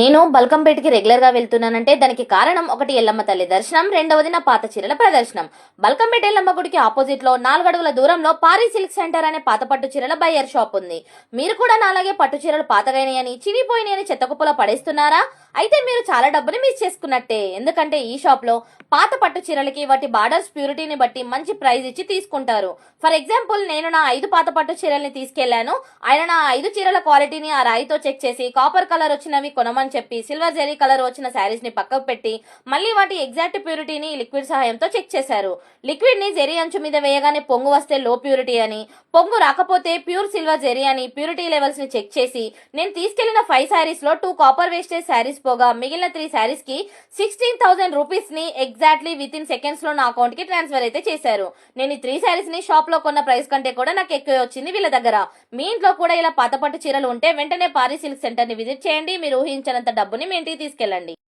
నేను బల్కంపేటకి రెగ్యులర్ గా వెళ్తున్నానంటే దానికి కారణం ఒకటి ఎల్లమ్మ తల్లి దర్శనం, రెండవది నా పాత చీరల ప్రదర్శనం. బల్కంపేట ఎల్లమ్మ గుడికి ఆపోజిట్ లో 4 అడుగుల దూరంలో పారి సిల్క్ సెంటర్ అనే పాత పట్టు చీరల బయ్యర్ షాప్ ఉంది. మీరు కూడా నాలాగే పట్టు చీరలు పాతగైనాయని, చినిపోయినాయని చెత్తకుప్పలో పడేస్తున్నారా? అయితే మీరు చాలా డబ్బుని మిస్ చేసుకున్నట్టే. ఎందుకంటే ఈ షాప్ లో పాత పట్టు చీరలకి వాటి బార్డర్స్ ప్యూరిటీని బట్టి మంచి ప్రైస్ ఇచ్చి తీసుకుంటారు. ఫర్ ఎగ్జాంపుల్, నేను నా 5 పాత పట్టు చీరల్ని తీసుకెళ్లాను. ఆయన నా 5 చీరల క్వాలిటీని ఆ రాయితో చెక్ చేసి కాపర్ కలర్ వచ్చినవి కొనమని చెప్పి సిల్వర్ జెరీ కలర్ వచ్చిన శారీస్ ని పక్కకు పెట్టి మళ్ళీ వాటి ఎగ్జాక్ట్ ప్యూరిటీని లిక్విడ్ సహాయంతో చెక్ చేశారు. లిక్విడ్ ని జెరీ అంచు మీద వేయగానే పొంగు వస్తే లో ప్యూరిటీ అని, పొంగు రాకపోతే ప్యూర్ సిల్వర్ జెరీ అని ప్యూరిటీ లెవెల్స్ ని చెక్ చేసి నేను తీసుకెళ్లిన 5 శారీస్ లో 2 కాపర్ వేస్టేజ్ శారీస్ పోగా మిగిలిన 3 శారీస్ కి 16,000 రూపీస్ ని ఎగ్జాక్ట్లీ విత్ ఇన్ సెకండ్స్ లో నా అకౌంట్ కి ట్రాన్స్ఫర్ అయితే చేశారు. నేను ఈ 3 శారీస్ ని షాప్ లో కొన్న ప్రైస్ కంటే కూడా నాకు ఎక్కువ వచ్చింది వీళ్ళ దగ్గర. మీ ఇంట్లో కూడా ఇలా పాత పట్టు చీరలు ఉంటే వెంటనే పారి సిల్క్ సెంటర్ ని విజిట్ చేయండి. మీరు ఊహించినంత డబ్బుని మీ ఇంటికి తీసుకెళ్ళండి.